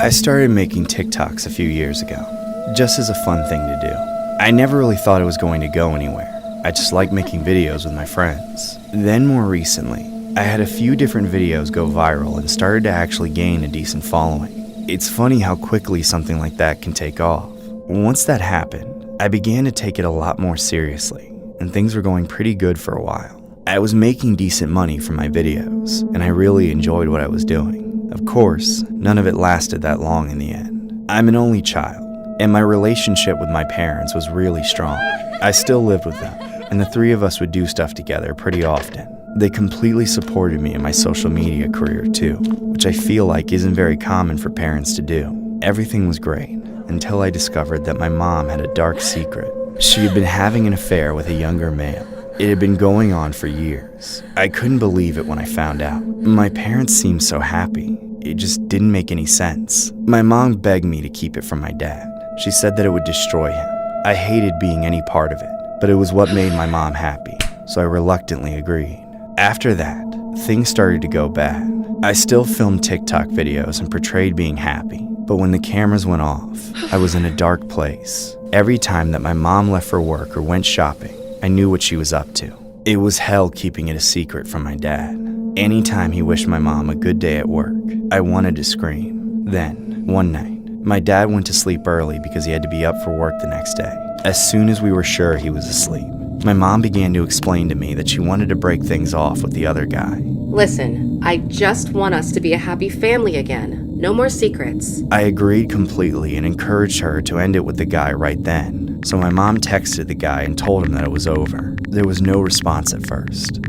I started making TikToks a few years ago, just as a fun thing to do. I never really thought it was going to go anywhere. I just liked making videos with my friends. Then more recently, I had a few different videos go viral and started to actually gain a decent following. It's funny how quickly something like that can take off. Once that happened, I began to take it a lot more seriously, and things were going pretty good for a while. I was making decent money from my videos, and I really enjoyed what I was doing. Of course, none of it lasted that long in the end. I'm an only child, and my relationship with my parents was really strong. I still lived with them, and the three of us would do stuff together pretty often. They completely supported me in my social media career too, which I feel like isn't very common for parents to do. Everything was great, until I discovered that my mom had a dark secret. She had been having an affair with a younger male. It had been going on for years. I couldn't believe it when I found out. My parents seemed so happy. It just didn't make any sense. My mom begged me to keep it from my dad. She said that it would destroy him. I hated being any part of it, but it was what made my mom happy, so I reluctantly agreed. After that, things started to go bad. I still filmed TikTok videos and portrayed being happy, but when the cameras went off, I was in a dark place. Every time that my mom left for work or went shopping, I knew what she was up to. It was hell keeping it a secret from my dad. Anytime he wished my mom a good day at work, I wanted to scream. Then, one night, my dad went to sleep early because he had to be up for work the next day. As soon as we were sure he was asleep, my mom began to explain to me that she wanted to break things off with the other guy. Listen, I just want us to be a happy family again. No more secrets. I agreed completely and encouraged her to end it with the guy right then. So my mom texted the guy and told him that it was over. There was no response at first.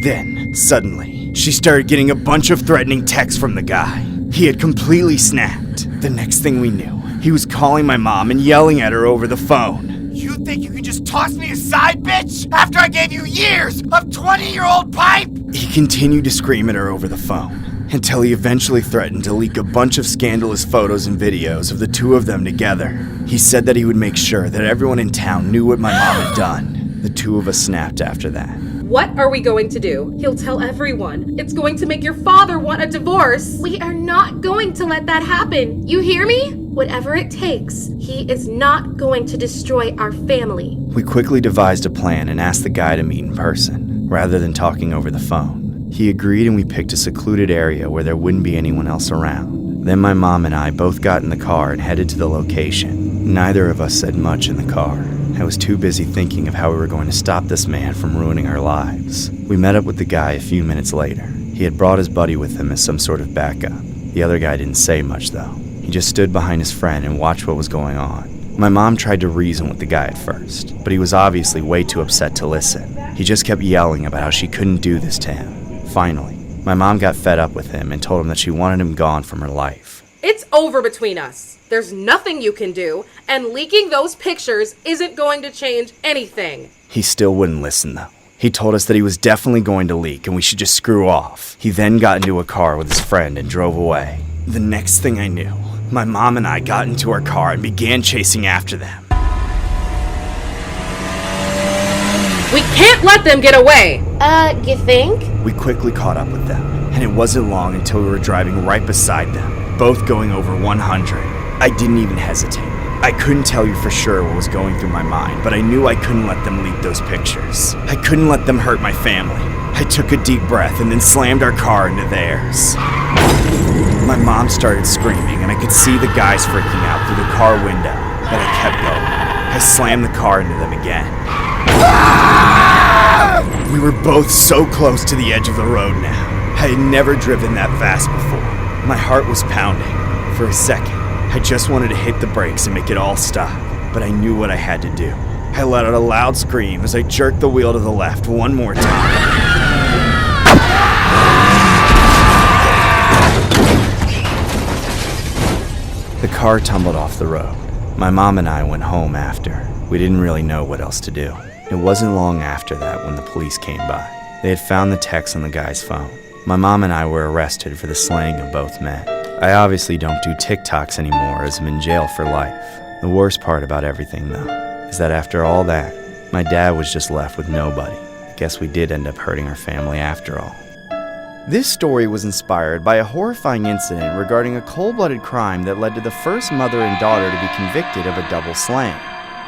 Then, suddenly, she started getting a bunch of threatening texts from the guy. He had completely snapped. The next thing we knew, he was calling my mom and yelling at her over the phone. You think you can just toss me aside, bitch? After I gave you years of 20-year-old pipe? He continued to scream at her over the phone, until he eventually threatened to leak a bunch of scandalous photos and videos of the two of them together. He said that he would make sure that everyone in town knew what my mom had done. The two of us snapped after that. What are we going to do? He'll tell everyone. It's going to make your father want a divorce. We are not going to let that happen. You hear me? Whatever it takes, he is not going to destroy our family. We quickly devised a plan and asked the guy to meet in person, rather than talking over the phone. He agreed and we picked a secluded area where there wouldn't be anyone else around. Then my mom and I both got in the car and headed to the location. Neither of us said much in the car. I was too busy thinking of how we were going to stop this man from ruining our lives. We met up with the guy a few minutes later. He had brought his buddy with him as some sort of backup. The other guy didn't say much though. He just stood behind his friend and watched what was going on. My mom tried to reason with the guy at first, but he was obviously way too upset to listen. He just kept yelling about how she couldn't do this to him. Finally, my mom got fed up with him and told him that she wanted him gone from her life. It's over between us. There's nothing you can do, and leaking those pictures isn't going to change anything. He still wouldn't listen though. He told us that he was definitely going to leak and we should just screw off. He then got into a car with his friend and drove away. The next thing I knew, my mom and I got into our car and began chasing after them. We can't let them get away! You think? We quickly caught up with them, and it wasn't long until we were driving right beside them, both going over 100. I didn't even hesitate. I couldn't tell you for sure what was going through my mind, but I knew I couldn't let them leak those pictures. I couldn't let them hurt my family. I took a deep breath and then slammed our car into theirs. My mom started screaming, and I could see the guys freaking out through the car window, but I kept going. I slammed the car into them again. We were both so close to the edge of the road now. I had never driven that fast before. My heart was pounding. For a second, I just wanted to hit the brakes and make it all stop, but I knew what I had to do. I let out a loud scream as I jerked the wheel to the left one more time. The car tumbled off the road. My mom and I went home after. We didn't really know what else to do. It wasn't long after that when the police came by. They had found the text on the guy's phone. My mom and I were arrested for the slaying of both men. I obviously don't do TikToks anymore as I'm in jail for life. The worst part about everything, though, is that after all that, my dad was just left with nobody. I guess we did end up hurting our family after all. This story was inspired by a horrifying incident regarding a cold-blooded crime that led to the first mother and daughter to be convicted of a double slaying.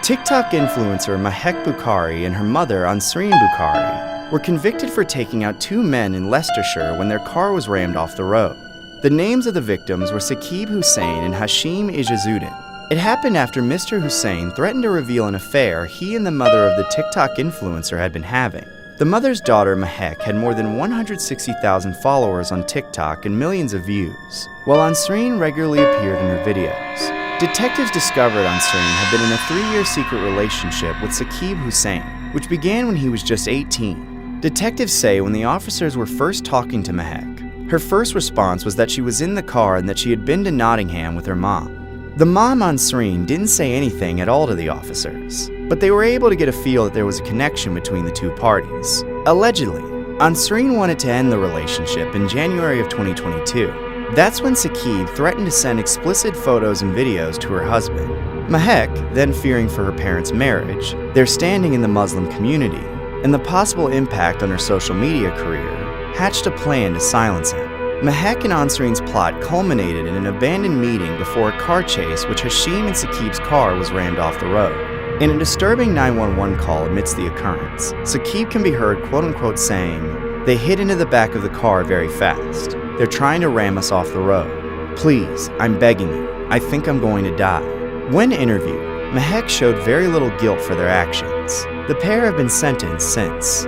TikTok influencer Mahek Bukhari and her mother Ansreen Bukhari were convicted for taking out two men in Leicestershire when their car was rammed off the road. The names of the victims were Saqib Hussain and Hashim Ijazuddin. It happened after Mr. Hussain threatened to reveal an affair he and the mother of the TikTok influencer had been having. The mother's daughter, Mahek, had more than 160,000 followers on TikTok and millions of views, while Ansreen regularly appeared in her videos. Detectives discovered Ansreen had been in a 3-year secret relationship with Saqib Hussain, which began when he was just 18. Detectives say when the officers were first talking to Mahek, her first response was that she was in the car and that she had been to Nottingham with her mom. The mom, Ansreen, didn't say anything at all to the officers, but they were able to get a feel that there was a connection between the two parties. Allegedly, Ansreen wanted to end the relationship in January of 2022. That's when Saqib threatened to send explicit photos and videos to her husband. Mahek, then fearing for her parents' marriage, their standing in the Muslim community, and the possible impact on her social media career, hatched a plan to silence him. Mahek and Ansreen's plot culminated in an abandoned meeting before a car chase which Hashim and Saqib's car was rammed off the road. In a disturbing 911 call amidst the occurrence, Saqib can be heard quote-unquote saying, "They hit into the back of the car very fast. They're trying to ram us off the road. Please, I'm begging you. I think I'm going to die." When interviewed, Mahek showed very little guilt for their actions. The pair have been sentenced since.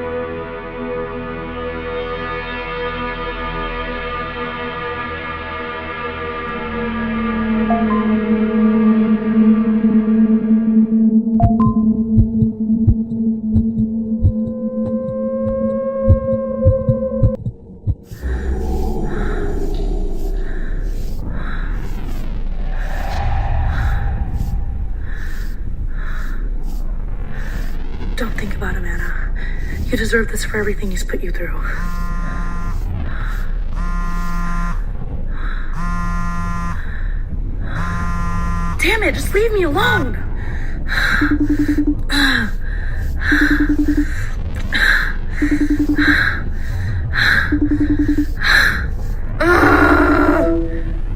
Don't think about him, Anna. You deserve this for everything he's put you through. Damn it, just leave me alone!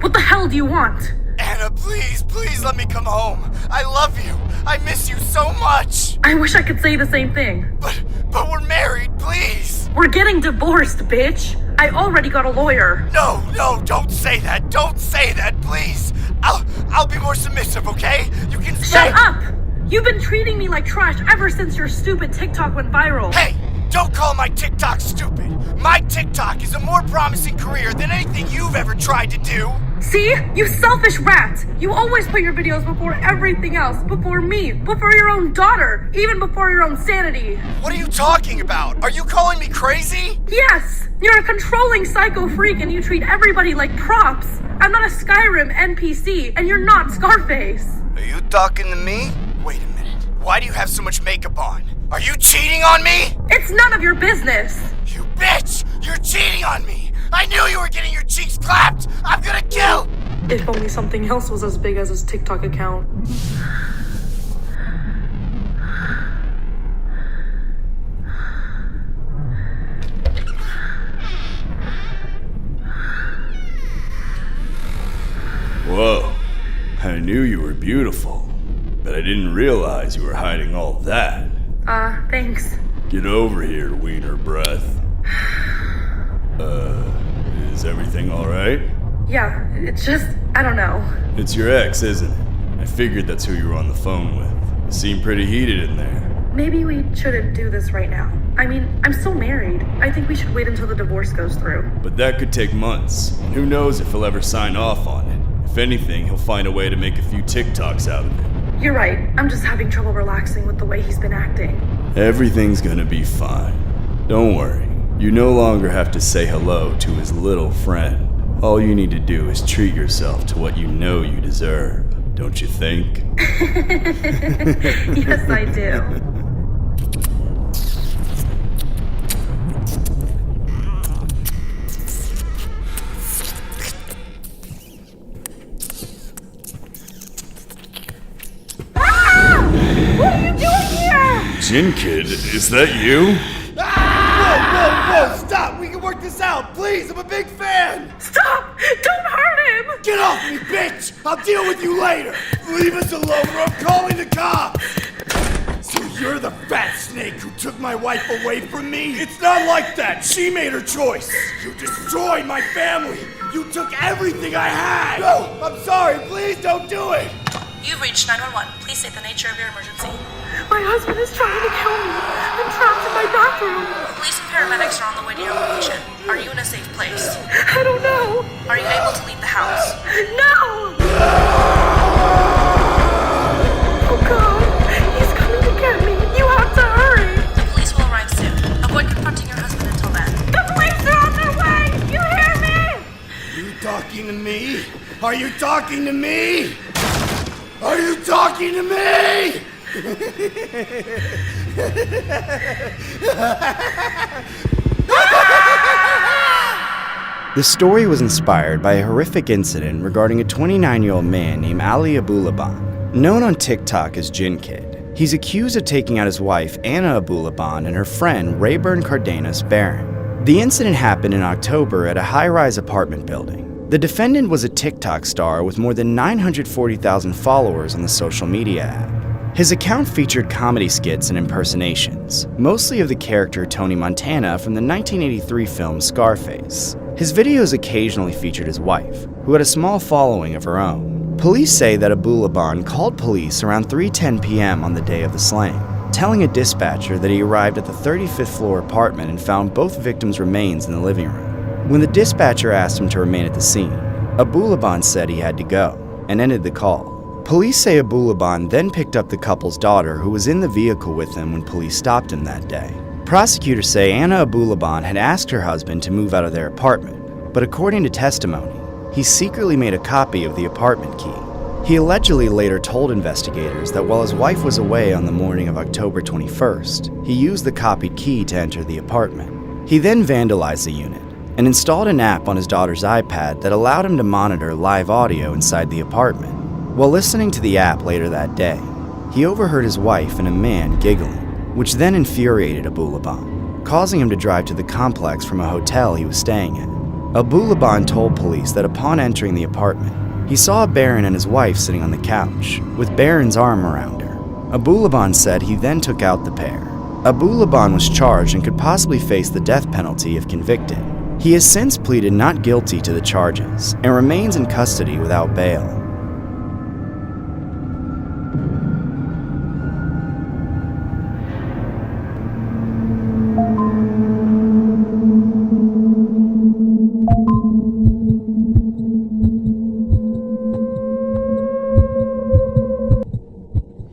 What the hell do you want? Anna, please let me come home. I love you. I miss you so much. I wish I could say the same thing. But we're married, please. We're getting divorced, bitch. I already got a lawyer. No, don't say that. Don't say that, please. I'll be more submissive, okay? You can say— Shut up! You've been treating me like trash ever since your stupid TikTok went viral. Hey, don't call my TikTok stupid. My TikTok is a more promising career than anything you've ever tried to do. See? You selfish rat! You always put your videos before everything else. Before me. Before your own daughter. Even before your own sanity. What are you talking about? Are you calling me crazy? Yes! You're a controlling psycho freak and you treat everybody like props. I'm not a Skyrim NPC and you're not Scarface. Are you talking to me? Wait a minute. Why do you have so much makeup on? Are you cheating on me? It's none of your business. You bitch! You're cheating on me! I knew you were getting your cheeks clapped! I'm gonna kill— If only something else was as big as his TikTok account. Whoa, I knew you were beautiful, but I didn't realize you were hiding all that. Thanks. Get over here, wiener breath. Is everything alright? Yeah, it's just, I don't know. It's your ex, isn't it? I figured that's who you were on the phone with. You seem pretty heated in there. Maybe we shouldn't do this right now. I mean, I'm still married. I think we should wait until the divorce goes through. But that could take months, and who knows if he'll ever sign off on it. If anything, he'll find a way to make a few TikToks out of it. You're right. I'm just having trouble relaxing with the way he's been acting. Everything's gonna be fine. Don't worry. You no longer have to say hello to his little friend. All you need to do is treat yourself to what you know you deserve, don't you think? Yes, I do. What are you doing here? Jin Kid, is that you? Whoa, stop! We can work this out, please! big fan! Stop! Don't hurt him! Get off me, bitch! I'll deal with you later! Leave us alone or I'm calling the cops! So you're the fat snake who took my wife away from me? It's not like that! She made her choice! You destroyed my family! You took everything I had! No! I'm sorry! Please don't do it! You've reached 911. Please state the nature of your emergency. My husband is trying to kill me. I'm trapped in my bathroom. Police and paramedics are on the way to your location. Are you in a safe place? I don't know. Are you able to leave the house? No! Oh God, he's coming to get me. You have to hurry. The police will arrive soon. Avoid confronting your husband until then. The police are on their way. You hear me? You talking to me? Are you talking to me? Are you talking to me? The story was inspired by a horrific incident regarding a 29-year-old man named Ali Abulaban, known on TikTok as Jin Kid. He's accused of taking out his wife, Anna Abulaban, and her friend, Rayburn Cardenas Barron. The incident happened in October at a high-rise apartment building. The defendant was a TikTok star with more than 940,000 followers on the social media app. His account featured comedy skits and impersonations, mostly of the character Tony Montana from the 1983 film Scarface. His videos occasionally featured his wife, who had a small following of her own. Police say that Abulaban called police around 3:10 p.m. on the day of the slaying, telling a dispatcher that he arrived at the 35th floor apartment and found both victims' remains in the living room. When the dispatcher asked him to remain at the scene, Abulaban said he had to go and ended the call. Police say Abulaban then picked up the couple's daughter, who was in the vehicle with him when police stopped him that day. Prosecutors say Anna Abulaban had asked her husband to move out of their apartment, but according to testimony, he secretly made a copy of the apartment key. He allegedly later told investigators that while his wife was away on the morning of October 21st, he used the copied key to enter the apartment. He then vandalized the unit and installed an app on his daughter's iPad that allowed him to monitor live audio inside the apartment. While listening to the app later that day, he overheard his wife and a man giggling, which then infuriated Abulaban, causing him to drive to the complex from a hotel he was staying at. Abulaban told police that upon entering the apartment, he saw Barron and his wife sitting on the couch, with Barron's arm around her. Abulaban said he then took out the pair. Abulaban was charged and could possibly face the death penalty if convicted. He has since pleaded not guilty to the charges and remains in custody without bail.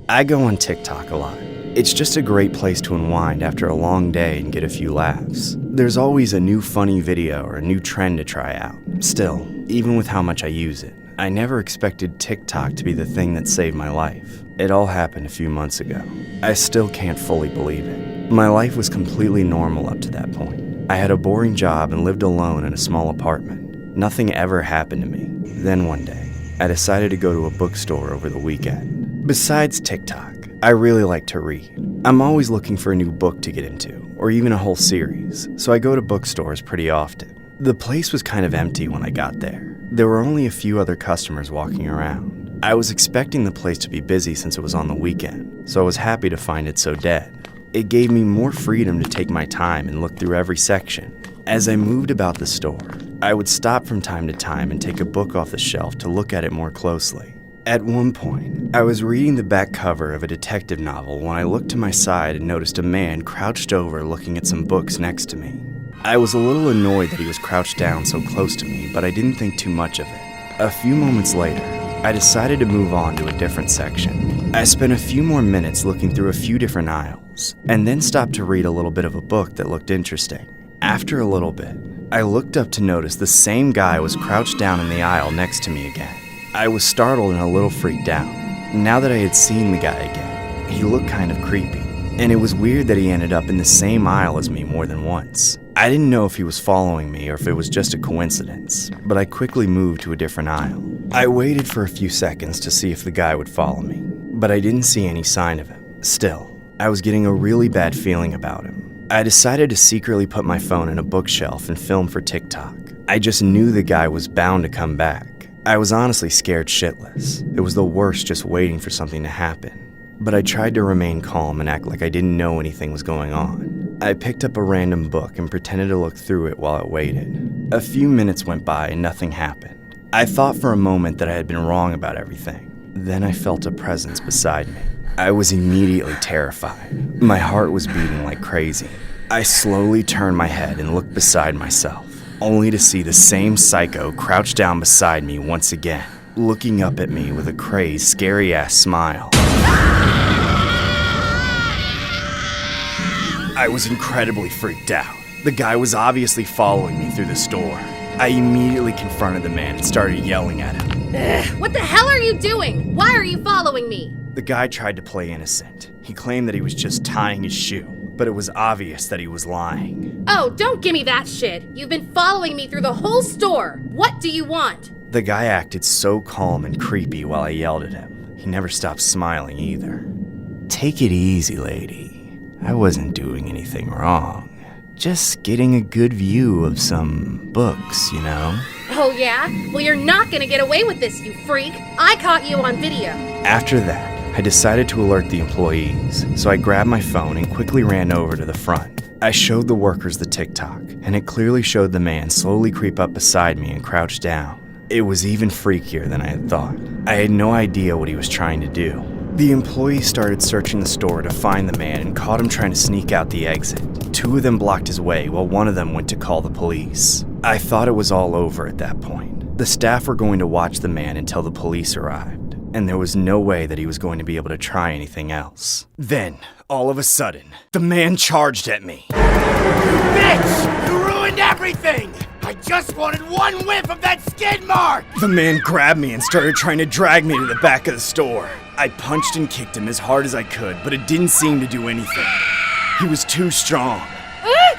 I go on TikTok a lot. It's just a great place to unwind after a long day and get a few laughs. There's always a new funny video or a new trend to try out. Still, even with how much I use it, I never expected TikTok to be the thing that saved my life. It all happened a few months ago. I still can't fully believe it. My life was completely normal up to that point. I had a boring job and lived alone in a small apartment. Nothing ever happened to me. Then one day, I decided to go to a bookstore over the weekend. Besides TikTok, I really like to read. I'm always looking for a new book to get into, or even a whole series, so I go to bookstores pretty often. The place was kind of empty when I got there. There were only a few other customers walking around. I was expecting the place to be busy since it was on the weekend, so I was happy to find it so dead. It gave me more freedom to take my time and look through every section. As I moved about the store, I would stop from time to time and take a book off the shelf to look at it more closely. At one point, I was reading the back cover of a detective novel when I looked to my side and noticed a man crouched over looking at some books next to me. I was a little annoyed that he was crouched down so close to me, but I didn't think too much of it. A few moments later, I decided to move on to a different section. I spent a few more minutes looking through a few different aisles, and then stopped to read a little bit of a book that looked interesting. After a little bit, I looked up to notice the same guy was crouched down in the aisle next to me again. I was startled and a little freaked out. Now that I had seen the guy again, he looked kind of creepy, and it was weird that he ended up in the same aisle as me more than once. I didn't know if he was following me or if it was just a coincidence, but I quickly moved to a different aisle. I waited for a few seconds to see if the guy would follow me, but I didn't see any sign of him. Still, I was getting a really bad feeling about him. I decided to secretly put my phone in a bookshelf and film for TikTok. I just knew the guy was bound to come back. I was honestly scared shitless. It was the worst just waiting for something to happen. But I tried to remain calm and act like I didn't know anything was going on. I picked up a random book and pretended to look through it while it waited. A few minutes went by and nothing happened. I thought for a moment that I had been wrong about everything. Then I felt a presence beside me. I was immediately terrified. My heart was beating like crazy. I slowly turned my head and looked beside myself, only to see the same psycho crouched down beside me once again, looking up at me with a crazed, scary-ass smile. I was incredibly freaked out. The guy was obviously following me through the store. I immediately confronted the man and started yelling at him. What the hell are you doing? Why are you following me? The guy tried to play innocent. He claimed that he was just tying his shoe, but it was obvious that he was lying. Oh, don't give me that shit. You've been following me through the whole store. What do you want? The guy acted so calm and creepy while I yelled at him. He never stopped smiling either. Take it easy, lady. I wasn't doing anything wrong. Just getting a good view of some books, you know? Oh yeah? Well, you're not gonna get away with this, you freak. I caught you on video. After that, I decided to alert the employees, so I grabbed my phone and quickly ran over to the front. I showed the workers the TikTok, and it clearly showed the man slowly creep up beside me and crouch down. It was even freakier than I had thought. I had no idea what he was trying to do. The employees started searching the store to find the man and caught him trying to sneak out the exit. Two of them blocked his way while one of them went to call the police. I thought it was all over at that point. The staff were going to watch the man until the police arrived, and there was no way that he was going to be able to try anything else. Then, all of a sudden, the man charged at me. You bitch! You ruined everything! I just wanted one whiff of that skid mark! The man grabbed me and started trying to drag me to the back of the store. I punched and kicked him as hard as I could, but it didn't seem to do anything. He was too strong. Help!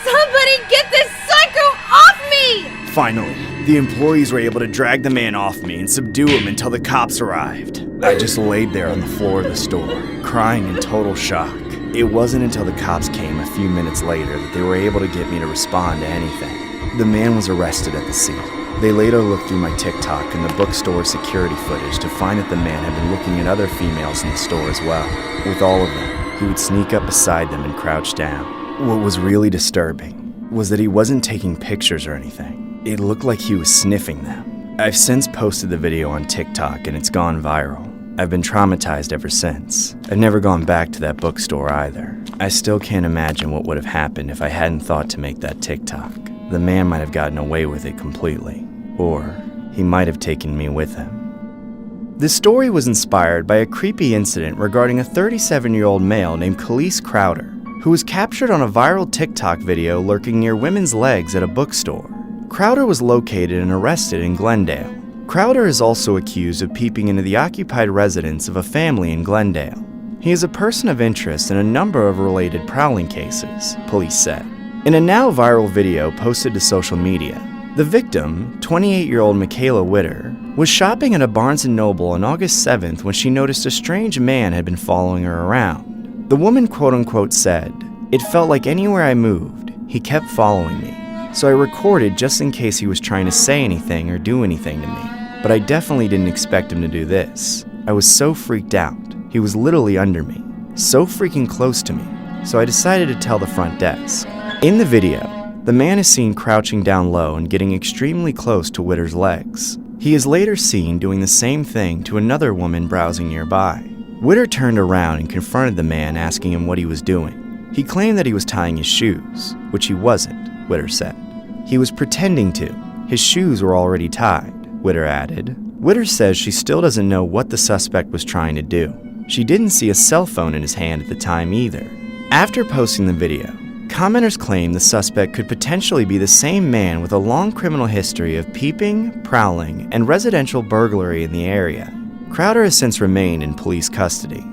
Somebody get this psycho off me! Finally, the employees were able to drag the man off me and subdue him until the cops arrived. I just laid there on the floor of the store, crying in total shock. It wasn't until the cops came a few minutes later that they were able to get me to respond to anything. The man was arrested at the scene. They later looked through my TikTok and the bookstore security footage to find that the man had been looking at other females in the store as well. With all of them, he would sneak up beside them and crouch down. What was really disturbing was that he wasn't taking pictures or anything. It looked like he was sniffing them. I've since posted the video on TikTok and it's gone viral. I've been traumatized ever since. I've never gone back to that bookstore either. I still can't imagine what would have happened if I hadn't thought to make that TikTok. The man might have gotten away with it completely, or he might have taken me with him. This story was inspired by a creepy incident regarding a 37-year-old male named Khalees Crowder, who was captured on a viral TikTok video lurking near women's legs at a bookstore. Crowder was located and arrested in Glendale. Crowder is also accused of peeping into the occupied residence of a family in Glendale. He is a person of interest in a number of related prowling cases, police said. In a now viral video posted to social media, the victim, 28-year-old Michaela Witter, was shopping at a Barnes & Noble on August 7th when she noticed a strange man had been following her around. The woman quote-unquote said, "It felt like anywhere I moved, he kept following me. So I recorded just in case he was trying to say anything or do anything to me. But I definitely didn't expect him to do this. I was so freaked out. He was literally under me, so freaking close to me. So I decided to tell the front desk." In the video, the man is seen crouching down low and getting extremely close to Witter's legs. He is later seen doing the same thing to another woman browsing nearby. Witter turned around and confronted the man, asking him what he was doing. He claimed that he was tying his shoes, which he wasn't, Witter said. He was pretending to. His shoes were already tied, Witter added. Witter says she still doesn't know what the suspect was trying to do. She didn't see a cell phone in his hand at the time either. After posting the video, commenters claim the suspect could potentially be the same man with a long criminal history of peeping, prowling, and residential burglary in the area. Crowder has since remained in police custody.